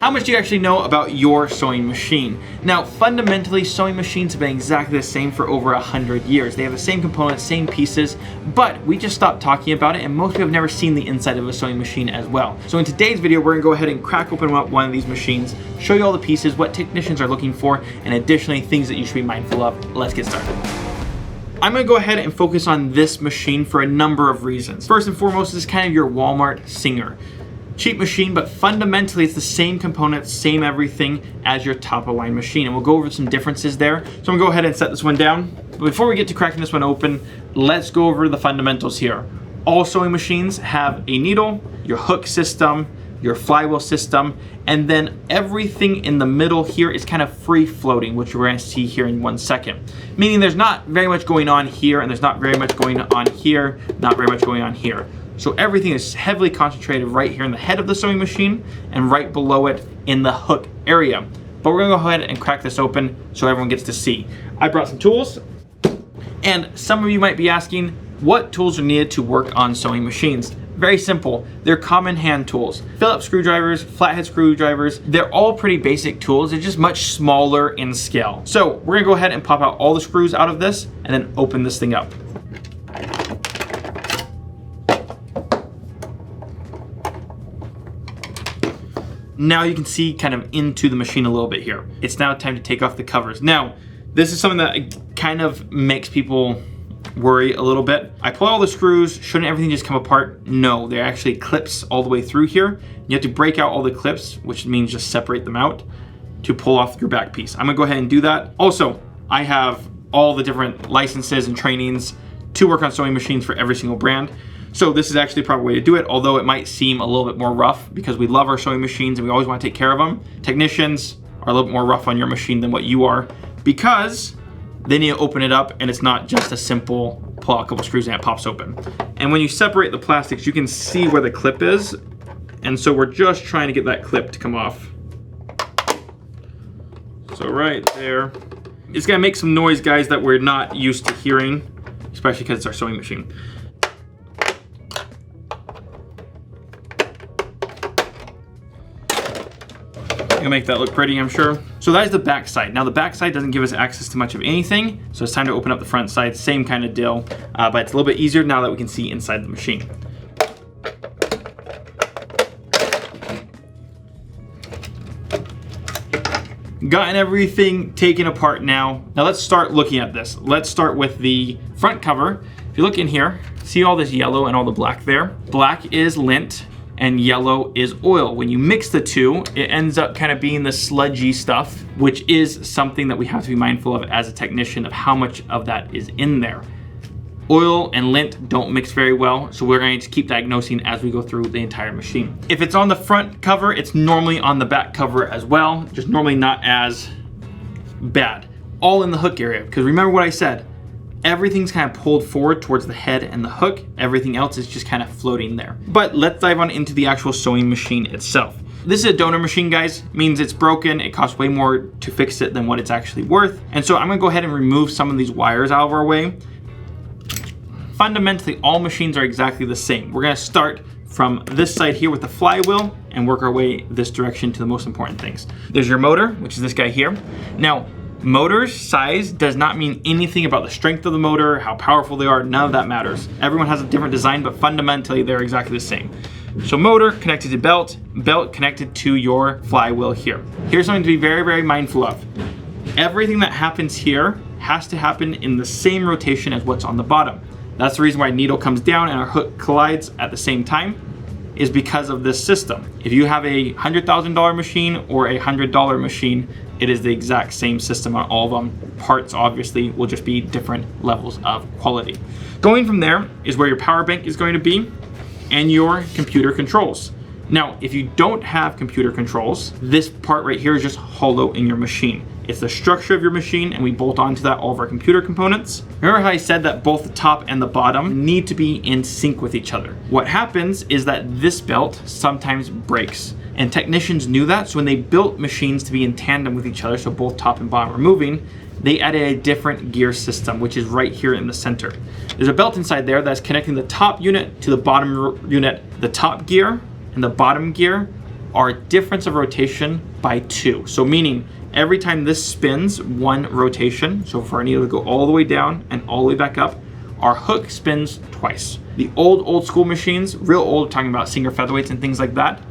How much do you actually know about your sewing machine? Now, fundamentally, sewing machines have been exactly the same for over 100 years. They have the same components, same pieces, but we just stopped talking about it, and most people have never seen the inside of a sewing machine as well. So in today's video, we're gonna go ahead and crack open up one of these machines, show you all the pieces, what technicians are looking for, and additionally, things that you should be mindful of. Let's get started. I'm gonna go ahead and focus on this machine for a number of reasons. First and foremost, this is kind of your Walmart singer. Cheap machine, but fundamentally it's the same components, same everything as your top of line machine. And we'll go over some differences there. So I'm gonna go ahead and set this one down. But before we get to cracking this one open, let's go over the fundamentals here. All sewing machines have a needle, your hook system, your flywheel system, and then everything in the middle here is kind of free floating, which we're gonna see here in 1 second. Meaning there's not very much going on here, and there's not very much going on here, not very much going on here. So everything is heavily concentrated right here in the head of the sewing machine and right below it in the hook area. But we're gonna go ahead and crack this open so everyone gets to see. I brought some tools, and some of you might be asking, what tools are needed to work on sewing machines? Very simple, they're common hand tools. Phillips screwdrivers, flathead screwdrivers, they're all pretty basic tools, they're just much smaller in scale. So we're gonna go ahead and pop out all the screws out of this and then open this thing up. Now you can see kind of into the machine a little bit here. It's now time to take off the covers. Now, this is something that kind of makes people worry a little bit. I pull all the screws, shouldn't everything just come apart? No, there are actually clips all the way through here. You have to break out all the clips, which means just separate them out to pull off your back piece. I'm gonna go ahead and do that. Also, I have all the different licenses and trainings to work on sewing machines for every single brand. So this is actually the proper way to do it, although it might seem a little bit more rough because we love our sewing machines and we always want to take care of them. Technicians are a little bit more rough on your machine than what you are because they need to open it up and it's not just a simple pull out a couple screws and it pops open. And when you separate the plastics, you can see where the clip is. And so we're just trying to get that clip to come off. So right there. It's gonna make some noise, guys, that we're not used to hearing, especially because it's our sewing machine. Gonna make that look pretty, I'm sure. So that is the back side. Now the back side doesn't give us access to much of anything, so it's time to open up the front side. Same kind of deal, but it's a little bit easier now that we can see inside the machine. Gotten everything taken apart now. Now let's start looking at this. Let's start with the front cover. If you look in here, see all this yellow and all the black there? Black is lint and yellow is oil. When you mix the two, it ends up kind of being the sludgy stuff, which is something that we have to be mindful of as a technician of how much of that is in there. Oil and lint don't mix very well, so we're going to keep diagnosing as we go through the entire machine. If it's on the front cover, it's normally on the back cover as well, just normally not as bad. All in the hook area, because remember what I said, everything's kind of pulled forward towards the head and the hook. Everything else is just kind of floating there. But let's dive on into the actual sewing machine itself. This is a donor machine, guys. It means it's broken. It costs way more to fix it than what it's actually worth. And so I'm gonna go ahead and remove some of these wires out of our way. Fundamentally, all machines are exactly the same. We're gonna start from this side here with the flywheel and work our way this direction to the most important things. There's your motor, which is this guy here. Now, motor's size does not mean anything about the strength of the motor, how powerful they are, none of that matters. Everyone has a different design, but fundamentally they're exactly the same. So motor connected to belt, belt connected to your flywheel here. Here's something to be very, very mindful of. Everything that happens here has to happen in the same rotation as what's on the bottom. That's the reason why needle comes down and our hook collides at the same time, is because of this system. If you have a $100,000 machine or a $100 machine, it is the exact same system on all of them. Parts obviously will just be different levels of quality. Going from there is where your power bank is going to be and your computer controls. Now, if you don't have computer controls, this part right here is just hollow in your machine. It's the structure of your machine, and we bolt onto that all of our computer components. Remember how I said that both the top and the bottom need to be in sync with each other? What happens is that this belt sometimes breaks, and technicians knew that, so when they built machines to be in tandem with each other, so both top and bottom are moving, they added a different gear system, which is right here in the center. There's a belt inside there that's connecting the top unit to the bottom unit. The top gear and the bottom gear our difference of rotation by 2. So meaning every time this spins 1 rotation, so for our needle to go all the way down and all the way back up, our hook spins twice. The old school machines, real old, talking about Singer featherweights and things like that,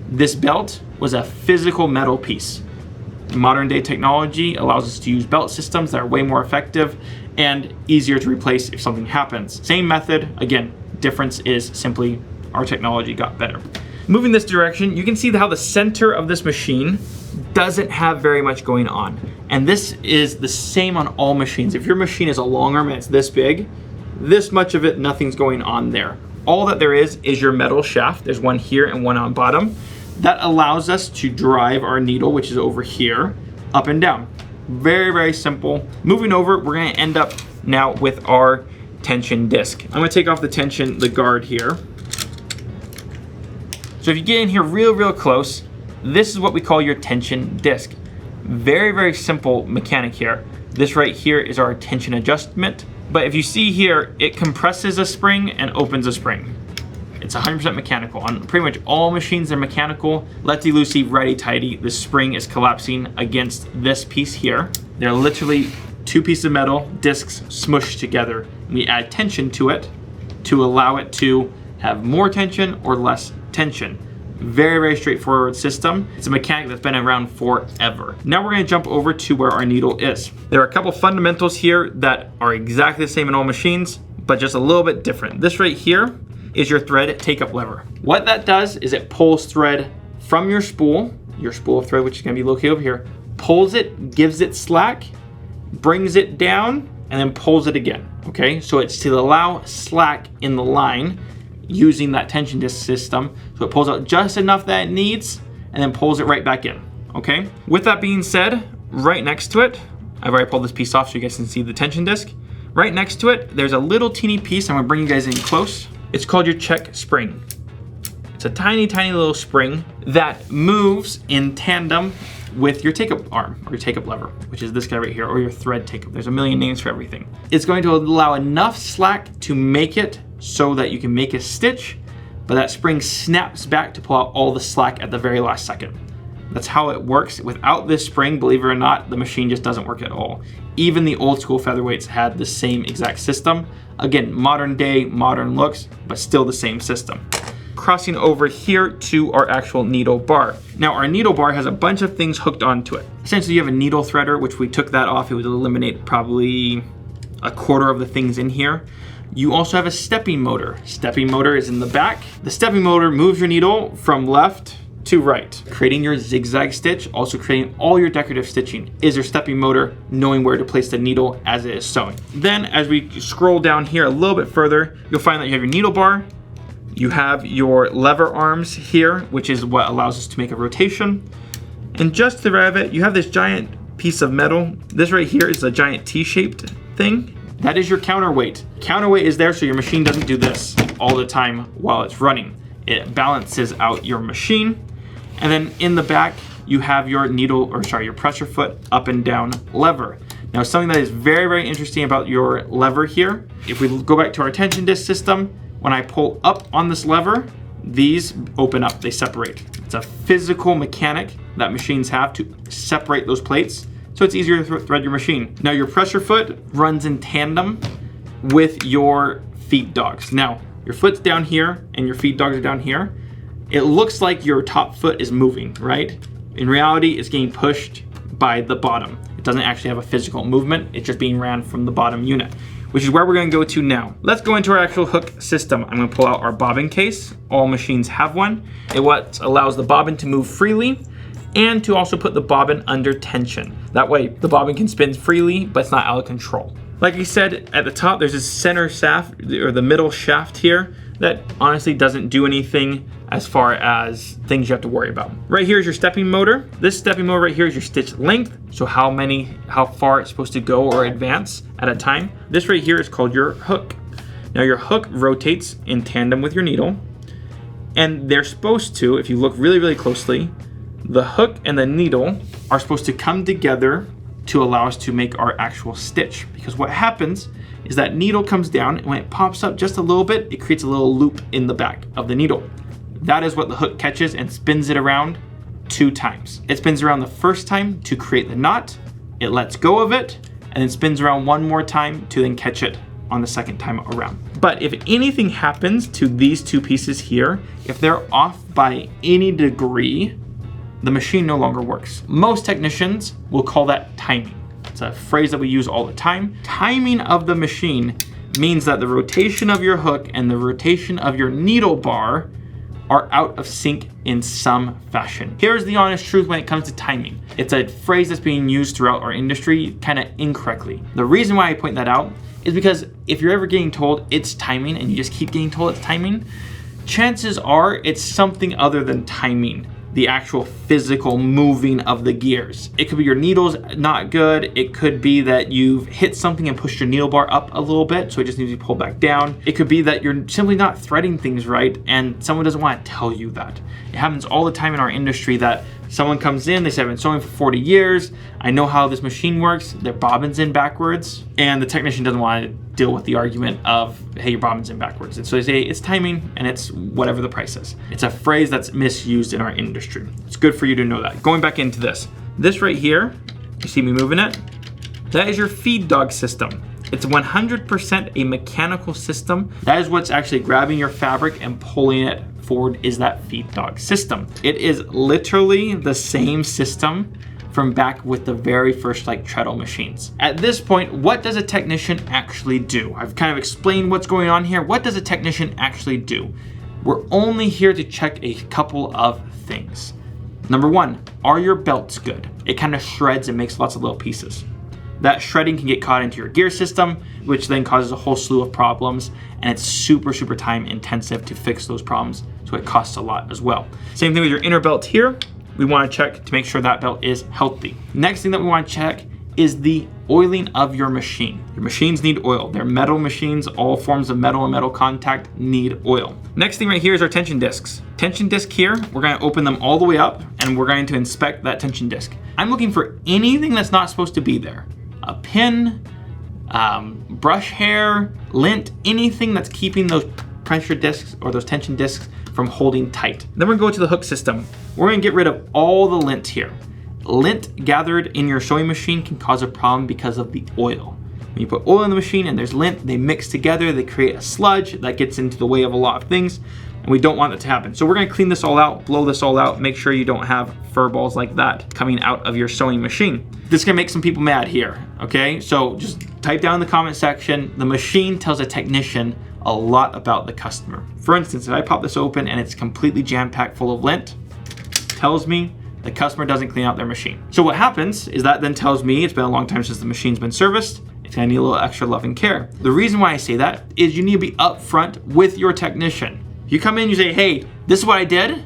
this belt was a physical metal piece. Modern day technology allows us to use belt systems that are way more effective and easier to replace if something happens. Same method, again, difference is simply our technology got better. Moving this direction, you can see how the center of this machine doesn't have very much going on. And this is the same on all machines. If your machine is a long arm and it's this big, this much of it, nothing's going on there. All that there is your metal shaft. There's one here and one on bottom. That allows us to drive our needle, which is over here, up and down. Very, very simple. Moving over, we're gonna end up now with our tension disc. I'm gonna take off the guard here. So if you get in here real close, this is what we call your tension disc. Very, very simple mechanic here. This right here is our tension adjustment. But if you see here, it compresses a spring and opens a spring. It's 100% mechanical. On pretty much all machines, they're mechanical. Lefty-loosey, righty-tighty. The spring is collapsing against this piece here. They're literally 2 pieces of metal, discs smushed together. We add tension to it to allow it to have more tension or less tension. Very, very straightforward system. It's a mechanic that's been around forever. Now we're gonna jump over to where our needle is. There are a couple fundamentals here that are exactly the same in all machines, but just a little bit different. This right here is your thread take-up lever. What that does is it pulls thread from your spool of thread, which is gonna be located over here, pulls it, gives it slack, brings it down, and then pulls it again, okay? So it's to allow slack in the line using that tension disc system. So it pulls out just enough that it needs and then pulls it right back in, okay? With that being said, right next to it, I've already pulled this piece off so you guys can see the tension disc. Right next to it, there's a little teeny piece. I'm gonna bring you guys in close. It's called your check spring. It's a tiny little spring that moves in tandem with your take-up arm or your take-up lever, which is this guy right here, or your thread take-up. There's a million names for everything. It's going to allow enough slack to make it so that you can make a stitch, but that spring snaps back to pull out all the slack at the very last second. That's how it works. Without this spring, believe it or not, the machine just doesn't work at all. Even the old school featherweights had the same exact system. Again, modern day, modern looks, but still the same system. Crossing over here to our actual needle bar. Now our needle bar has a bunch of things hooked onto it. Essentially you have a needle threader, which we took that off. It would eliminate probably a quarter of the things in here. You also have a stepping motor. Stepping motor is in the back. The stepping motor moves your needle from left to right, creating your zigzag stitch, also creating all your decorative stitching is your stepping motor, knowing where to place the needle as it is sewing. Then as we scroll down here a little bit further, you'll find that you have your needle bar, you have your lever arms here, which is what allows us to make a rotation. And just to the right of it, you have this giant piece of metal. This right here is a giant T-shaped thing. That is your counterweight. Counterweight is there so your machine doesn't do this all the time while it's running. It balances out your machine. And then in the back, you have your your pressure foot up and down lever. Now something that is very, very interesting about your lever here, if we go back to our tension disc system, when I pull up on this lever, these open up, they separate. It's a physical mechanic that machines have to separate those plates, so it's easier to thread your machine. Now your pressure foot runs in tandem with your feed dogs. Now, your foot's down here and your feed dogs are down here. It looks like your top foot is moving, right? In reality, it's getting pushed by the bottom. It doesn't actually have a physical movement. It's just being ran from the bottom unit, which is where we're gonna go to now. Let's go into our actual hook system. I'm gonna pull out our bobbin case. All machines have one. It what allows the bobbin to move freely and to also put the bobbin under tension. That way, the bobbin can spin freely, but it's not out of control. Like I said, at the top, there's this center shaft, or the middle shaft here, that honestly doesn't do anything as far as things you have to worry about. Right here is your stepping motor. This stepping motor right here is your stitch length, so how far it's supposed to go or advance at a time. This right here is called your hook. Now your hook rotates in tandem with your needle, and they're supposed to, if you look really, really closely, the hook and the needle are supposed to come together to allow us to make our actual stitch. Because what happens is that needle comes down, and when it pops up just a little bit, it creates a little loop in the back of the needle. that is what the hook catches and spins it around 2 times. It spins around the first time to create the knot, it lets go of it, and then spins around 1 more time to then catch it on the second time around. But if anything happens to these 2 pieces here, if they're off by any degree, the machine no longer works. Most technicians will call that timing. It's a phrase that we use all the time. Timing of the machine means that the rotation of your hook and the rotation of your needle bar are out of sync in some fashion. Here's the honest truth when it comes to timing. It's a phrase that's being used throughout our industry kind of incorrectly. The reason why I point that out is because if you're ever getting told it's timing and you just keep getting told it's timing, chances are it's something other than timing. The actual physical moving of the gears. It could be your needle's not good. It could be that you've hit something and pushed your needle bar up a little bit, so it just needs to be pulled back down. It could be that you're simply not threading things right and someone doesn't want to tell you that. It happens all the time in our industry that someone comes in, they say, I've been sewing for 40 years. I know how this machine works. Their bobbin's in backwards, and the technician doesn't want to deal with the argument of, hey, your bobbin's in backwards. And so they say it's timing and it's whatever the price is. It's a phrase that's misused in our industry. It's good for you to know that. Going back into this right here, you see me moving it? That is your feed dog system. It's 100% a mechanical system. That is what's actually grabbing your fabric and pulling it forward, is that feed dog system. It is literally the same system from back with the very first treadle machines. At this point, what does a technician actually do? I've kind of explained what's going on here. What does a technician actually do? We're only here to check a couple of things. Number 1, are your belts good? It kind of shreds and makes lots of little pieces. That shredding can get caught into your gear system, which then causes a whole slew of problems, and it's super time intensive to fix those problems, so it costs a lot as well. Same thing with your inner belt here. We want to check to make sure that belt is healthy. Next thing that we want to check is the oiling of your machine. Your machines need oil. They're metal machines. All forms of metal and metal contact need oil. Next thing right here is our tension discs. Tension disc here, we're going to open them all the way up and we're going to inspect that tension disc. I'm looking for anything that's not supposed to be there. A pin, brush hair, lint, anything that's keeping those pressure discs or those tension discs from holding tight. Then we're gonna go to the hook system. We're gonna get rid of all the lint here. Lint gathered in your sewing machine can cause a problem because of the oil. When you put oil in the machine and there's lint, they mix together, they create a sludge that gets into the way of a lot of things, and we don't want that to happen. So we're gonna clean this all out, blow this all out, make sure you don't have fur balls like that coming out of your sewing machine. This is gonna make some people mad here, okay? So just type down in the comment section, the machine tells a technician a lot about the customer. For instance, if I pop this open and it's completely jam-packed full of lint, tells me the customer doesn't clean out their machine. So what happens is that then tells me it's been a long time since the machine's been serviced, it's gonna need a little extra love and care. The reason why I say that is you need to be upfront with your technician. If you come in and you say, hey, this is what I did,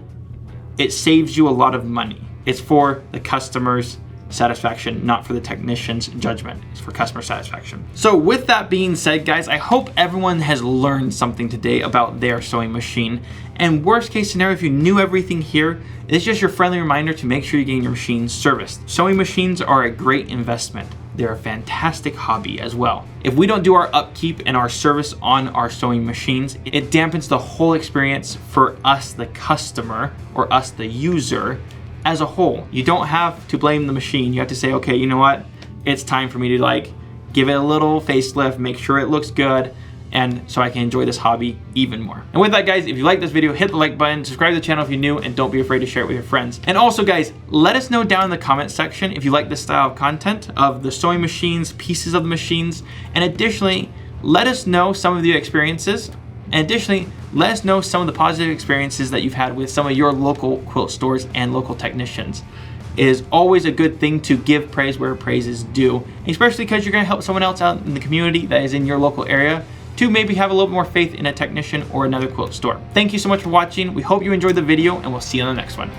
it saves you a lot of money. It's for the customer's satisfaction, not for the technician's judgment. It's for customer satisfaction. So with that being said, guys, I hope everyone has learned something today about their sewing machine. And worst case scenario, if you knew everything here, it's just your friendly reminder to make sure you're getting your machine serviced. Sewing machines are a great investment. They're a fantastic hobby as well. If we don't do our upkeep and our service on our sewing machines, it dampens the whole experience for us, the customer, or us, the user, as a whole. You don't have to blame the machine. You have to say, okay, you know what? It's time for me to give it a little facelift, make sure it looks good, and so I can enjoy this hobby even more. And with that, guys, if you like this video, hit the like button, subscribe to the channel if you're new, and don't be afraid to share it with your friends. And also, guys, let us know down in the comment section if you like this style of content of the sewing machines, pieces of the machines, and additionally, let us know some of your experiences. And additionally, let us know some of the positive experiences that you've had with some of your local quilt stores and local technicians. It is always a good thing to give praise where praise is due, especially because you're going to help someone else out in the community that is in your local area to maybe have a little more faith in a technician or another quilt store. Thank you so much for watching. We hope you enjoyed the video, and we'll see you on the next one.